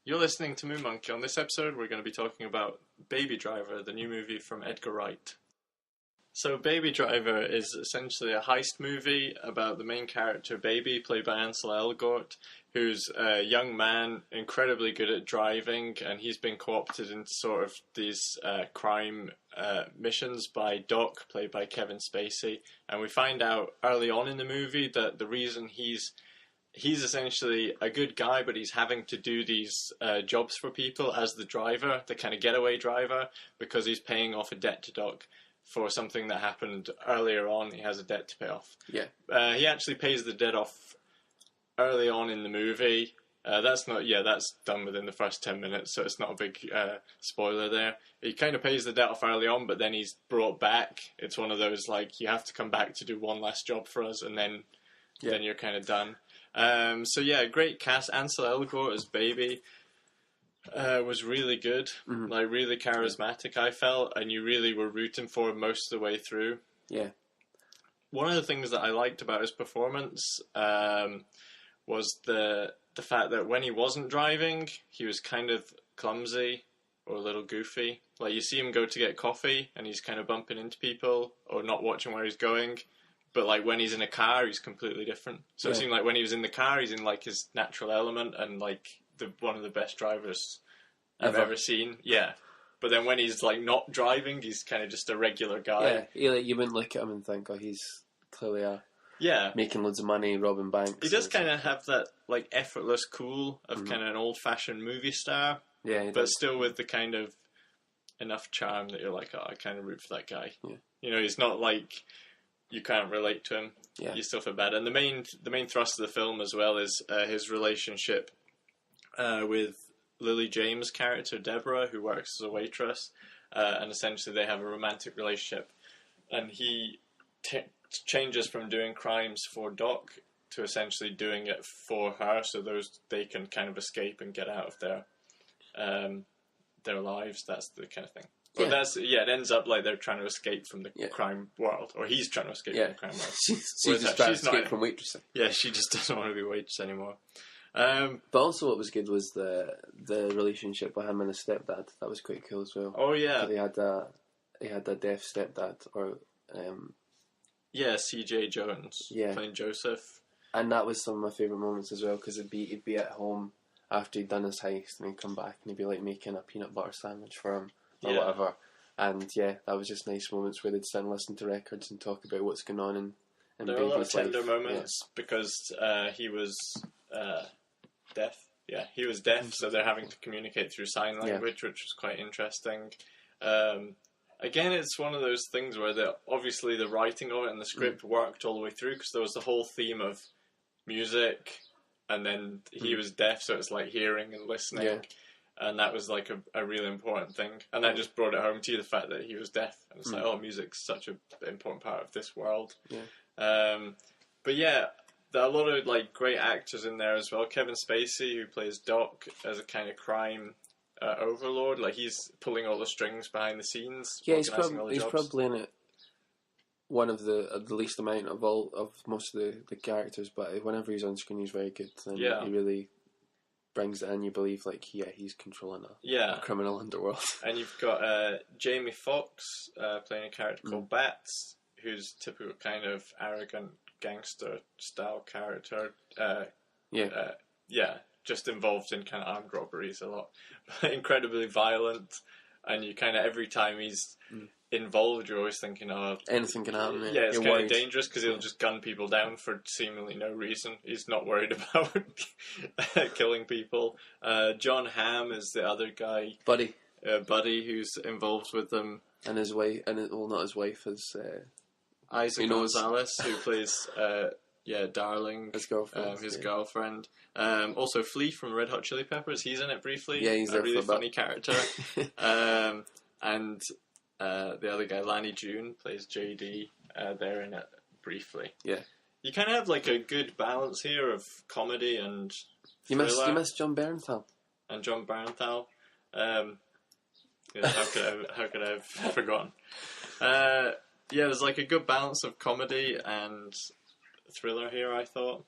You're listening to Moon Monkey. On this episode, we're going to be talking about Baby Driver, the new movie from Edgar Wright. So, Baby Driver is essentially a heist movie about the main character, Baby, played by Ansel Elgort, who's a young man, incredibly good at driving, and he's been co-opted into sort of these crime missions by Doc, played by Kevin Spacey. And we find out early on in the movie that the reason he's essentially a good guy, but he's having to do these jobs for people as the driver, the kind of getaway driver, because he's paying off a debt to Doc for something that happened earlier on. He has a debt to pay off. Yeah. He actually pays the debt off early on in the movie. That's done within the first 10 minutes, so it's not a big spoiler there. He kind of pays the debt off early on, but then he's brought back. It's one of those, like, you have to come back to do one last job for us, and then you're kind of done. Great cast. Ansel Elgort as Baby was really good, like really charismatic, I felt, and you really were rooting for him most of the way through. Yeah. One of the things that I liked about his performance was the fact that when he wasn't driving, he was kind of clumsy or a little goofy. Like, you see him go to get coffee, and he's kind of bumping into people or not watching where he's going. But, like, when he's in a car, he's completely different. So It seemed like when he was in the car, he's in, like, his natural element and, like, one of the best drivers I've ever seen. Yeah. But then when he's, like, not driving, he's kind of just a regular guy. Yeah, you wouldn't look at him and think, oh, he's clearly making loads of money, robbing banks. He does kind of have that, like, effortless cool of kind of an old-fashioned movie star. Yeah, but still with the kind of enough charm that you're like, oh, I kind of root for that guy. Yeah. You know, he's not, like... You can't relate to him. Yeah. You still feel bad. And the main thrust of the film as well is his relationship with Lily James' character, Deborah, who works as a waitress. And essentially they have a romantic relationship. And he changes from doing crimes for Doc to essentially doing it for her, so they can kind of escape and get out of their lives. That's the kind of thing. Well, it ends up like they're trying to escape from the crime world, or he's trying to escape from the crime world. She's just trying to escape from waitressing. Yeah, she just doesn't want to be a waitress anymore. But also what was good was the relationship with him and his stepdad. That was quite cool as well. Oh, yeah. So he had a deaf stepdad, or... C.J. Jones, playing Joseph. And that was some of my favourite moments as well, because he'd be at home after he'd done his heist, and he'd come back and he'd be like making a peanut butter sandwich for him. Or whatever, and that was just nice moments where they'd sit and listen to records and talk about what's going on in there Baby's were a lot of tender life. moments because he was deaf. Yeah, he was deaf, so they're having to communicate through sign language, which was quite interesting. Again, it's one of those things where obviously the writing of it and the script worked all the way through, because there was the whole theme of music, and then he was deaf, so it's like hearing and listening. Yeah. And that was like a really important thing. And that just brought it home to you, the fact that he was deaf. And it's like, oh, music's such an important part of this world. Yeah. But yeah, there are a lot of like great actors in there as well. Kevin Spacey, who plays Doc, as a kind of crime overlord. Like, he's pulling all the strings behind the scenes. Yeah, he's probably in it one of the least amount of most of the characters. But whenever he's on screen, he's very good. And he really... brings it in. You believe like he's controlling a criminal underworld. And you've got Jamie Foxx playing a character called Bats, who's typical kind of arrogant gangster style character. Just involved in kind of armed robberies a lot, incredibly violent, and you kind of every time he's involved, you're always thinking, oh, anything can happen. Yeah, it's kind of dangerous because he'll just gun people down for seemingly no reason. He's not worried about killing people. John Hamm is the other guy, Buddy, who's involved with them, and his wife, not his wife, is Isaac Gonzalez, who plays Darling, his girlfriend. Girlfriend. Also Flea from Red Hot Chili Peppers. He's in it briefly. Yeah, he's a really funny character. And the other guy, Lanny June, plays JD. They're in it briefly. Yeah. You kind of have like a good balance here of comedy and thriller. You miss John Bernthal. And John Bernthal. How could I have forgotten? There's like a good balance of comedy and thriller here, I thought.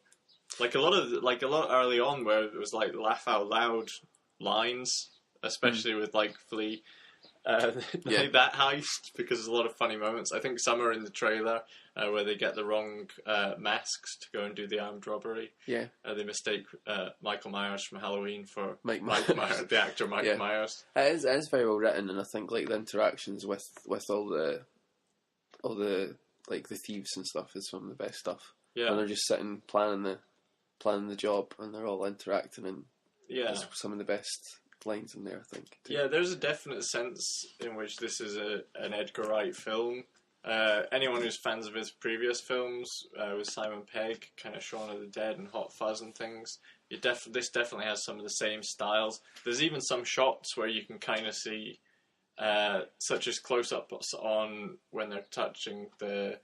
Like a lot early on where it was like laugh out loud lines, especially with like Flea. Like that heist, because there's a lot of funny moments. I think some are in the trailer where they get the wrong masks to go and do the armed robbery. Yeah. They mistake Michael Myers from Halloween for Mike Myers, the actor Mike Myers. It is very well written, and I think like the interactions with all the like the thieves and stuff is some of the best stuff. Yeah. And they're just sitting planning the job, and they're all interacting, and there's some of the best lines in there, I think. Too. Yeah, there's a definite sense in which this is an Edgar Wright film. Anyone who's fans of his previous films, with Simon Pegg, kind of Shaun of the Dead and Hot Fuzz and things, this definitely has some of the same styles. There's even some shots where you can kind of see, such as close-ups on when they're touching the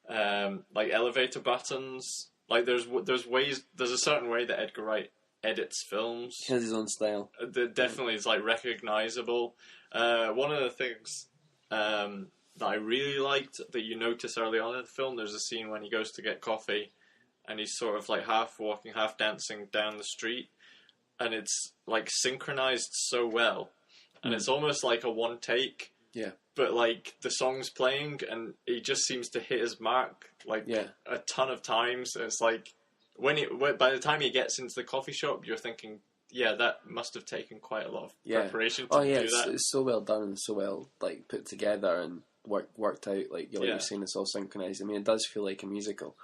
like elevator buttons. Like there's a certain way that Edgar Wright edits films. He has his own style. That definitely is like recognizable. One of the things that I really liked that you notice early on in the film, there's a scene when he goes to get coffee and he's sort of like half walking, half dancing down the street, and it's like synchronized so well, and it's almost like a one take. Yeah. But like the song's playing and he just seems to hit his mark like a ton of times. And it's like by the time he gets into the coffee shop, you're thinking, yeah, that must have taken quite a lot of preparation to do that. It's so well done and so well like put together and worked out. Like you're saying, it's all synchronized. I mean, it does feel like a musical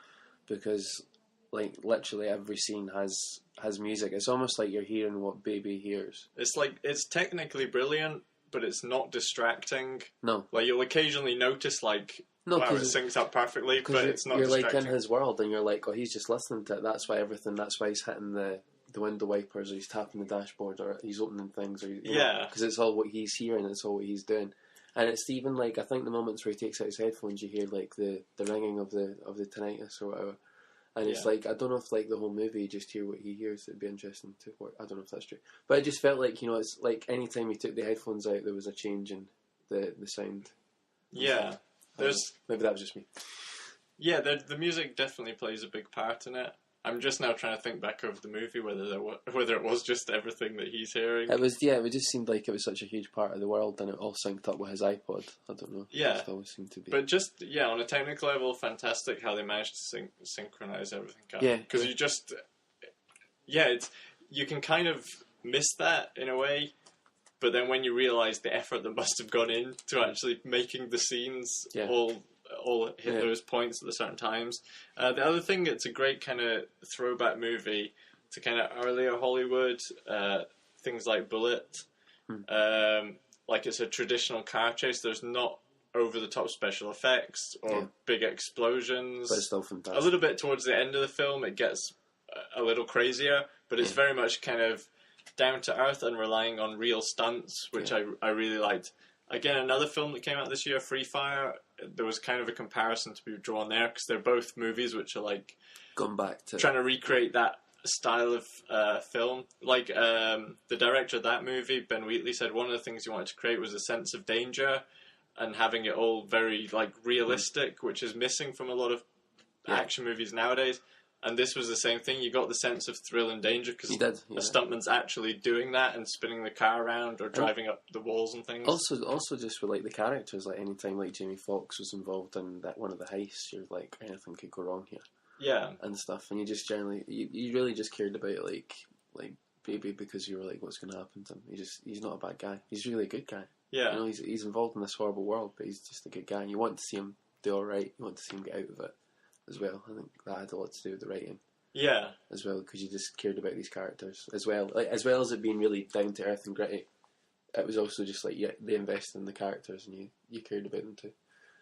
because like literally every scene has music. It's almost like you're hearing what Baby hears. It's like it's technically brilliant, but it's not distracting. No, like you'll occasionally notice like. Wow, it syncs up perfectly, but it's not distracting. You're like in his world, and you're like, oh, he's just listening to it. That's why he's hitting the window wipers, or he's tapping the dashboard, or he's opening things, or because it's all what he's hearing, it's all what he's doing. And it's even like I think the moments where he takes out his headphones, you hear like the ringing of the tinnitus or whatever. And it's like I don't know if like the whole movie you just hear what he hears. It'd be interesting to work. I don't know if that's true, but it just felt like it's like anytime he took the headphones out, there was a change in the sound. Yeah. Maybe that was just me. Yeah, the music definitely plays a big part in it. I'm just now trying to think back over the movie whether it was just everything that he's hearing. It was, it just seemed like it was such a huge part of the world, and it all synced up with his iPod. I don't know. Yeah, it always seemed to be. But just on a technical level, fantastic how they managed to synchronize everything up. Yeah, because you can kind of miss that in a way. But then when you realise the effort that must have gone in to actually making the scenes all hit those points at the certain times. The other thing, it's a great kind of throwback movie to kind of earlier Hollywood, things like Bullet. Like it's a traditional car chase. There's not over-the-top special effects or big explosions. But it's still fantastic. A little bit towards the end of the film, it gets a little crazier, but it's very much kind of down to earth and relying on real stunts, which I really liked. Again, another film that came out this year, Free Fire, there was kind of a comparison to be drawn there because they're both movies which are like gone back to trying to recreate that style of film. Like the director of that movie, Ben Wheatley, said one of the things he wanted to create was a sense of danger and having it all very like realistic, which is missing from a lot of action movies nowadays. And this was the same thing. You got the sense of thrill and danger because a stuntman's actually doing that and spinning the car around or driving up the walls and things. Also just with like the characters, like anytime like Jamie Foxx was involved in that one of the heists, you're like anything could go wrong here. Yeah, and stuff, and you just generally you really just cared about like Baby because you were like, what's going to happen to him? He's not a bad guy. He's really a good guy. Yeah, he's involved in this horrible world, but he's just a good guy. And you want to see him do all right. You want to see him get out of it. As well, I think that had a lot to do with the writing. Yeah, as well, because you just cared about these characters as well. Like as well as it being really down to earth and gritty, it was also just like they invested in the characters and you cared about them too.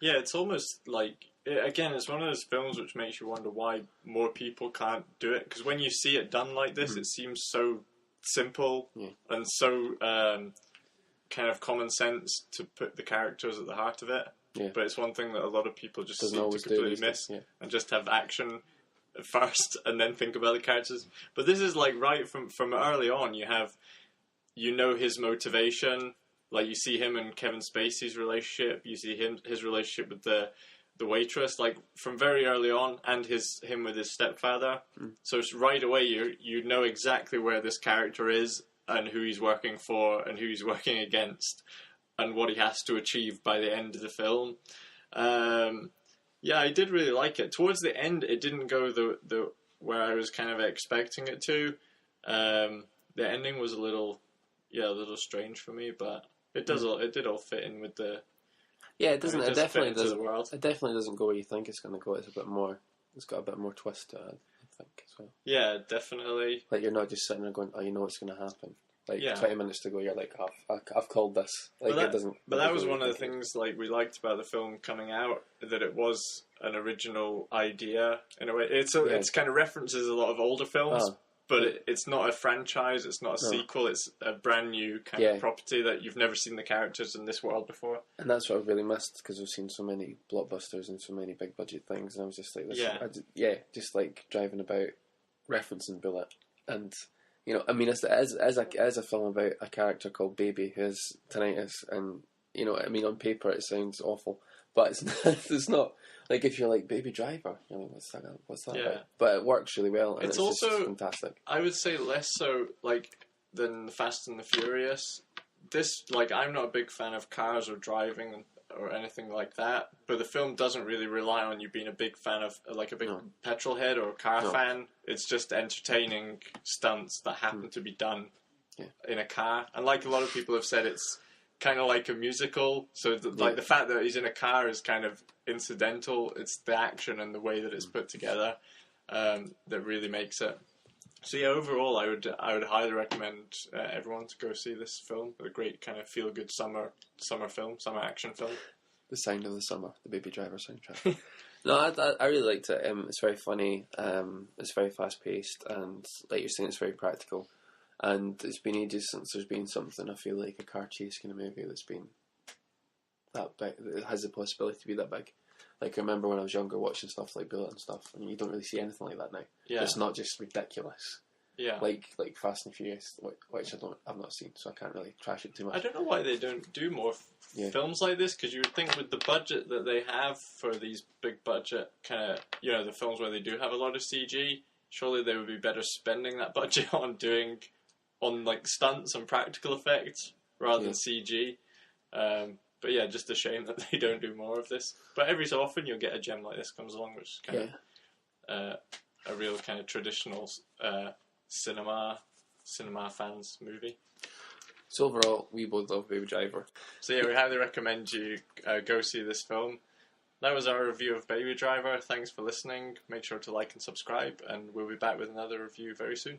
Yeah, it's almost like it's one of those films which makes you wonder why more people can't do it. Because when you see it done like this, it seems so simple and so kind of common sense to put the characters at the heart of it. Yeah. But it's one thing that a lot of people just seem to completely miss and just have action first and then think about the characters. But this is like right from early on, you know his motivation. Like you see him and Kevin Spacey's relationship, you see his relationship with the waitress, like from very early on, and him with his stepfather. So it's right away you know exactly where this character is and who he's working for and who he's working against and what he has to achieve by the end of the film. Yeah, I did really like it. Towards the end, it didn't go the where I was kind of expecting it to. The ending was a little strange for me, but it did all fit in with the. Yeah, it doesn't. It definitely doesn't. The world. It definitely doesn't go where you think it's going to go. It's a bit more. It's got a bit more twist to it, I think, as well. Yeah, definitely. Like, you're not just sitting there going, "Oh, you know what's going to happen." Like, yeah. 20 minutes to go, you're like, "Oh, I've called this." Like, it doesn't. But that was one of the things like we liked about the film coming out, that it was an original idea in a way. It's kind of references a lot of older films. But it's not a franchise, it's not a sequel, it's a brand new kind of property that you've never seen the characters in this world before. And that's what I've really missed, because we've seen so many blockbusters and so many big budget things, and I was just like, just like driving about, referencing Bullet. And, you know, I mean, as a film about a character called Baby who has tinnitus, and, you know, I mean, on paper it sounds awful, but it's not. Like, if you're like, Baby Driver, you're like, what's that about? But it works really well, and it's also just fantastic. I would say less so, like, than Fast and the Furious. This, like, I'm not a big fan of cars or driving or anything like that, but the film doesn't really rely on you being a big fan of, like, a big petrol head or a car fan. It's just entertaining stunts that happen to be done in a car. And like a lot of people have said, it's kind of like a musical, so like the fact that he's in a car is kind of incidental. It's the action and the way that it's put together that really makes it. So yeah, overall, I would highly recommend everyone to go see this film. A great kind of feel good summer action film. The Sound of the Summer, the Baby Driver soundtrack. No, I really liked it. It's very funny. It's very fast paced, and like you're saying, it's very practical. And it's been ages since there's been something, I feel like, a car chase kind of movie that's been that big, that has the possibility to be that big. Like, I remember when I was younger watching stuff like Bullet and stuff, and you don't really see anything like that now. Yeah. It's not just ridiculous. Yeah. Like Fast and Furious, which I've not seen, so I can't really trash it too much. I don't know why they don't do more films like this, because you would think with the budget that they have for these big budget kind of, you know, the films where they do have a lot of CG, surely they would be better spending that budget on like stunts and practical effects rather than CG. But yeah, just a shame that they don't do more of this. But every so often you'll get a gem like this comes along, which is kind of a real kind of traditional cinema fans movie. So overall, we both love Baby Driver. So yeah, we highly recommend you go see this film. That was our review of Baby Driver. Thanks for listening. Make sure to like and subscribe, and we'll be back with another review very soon.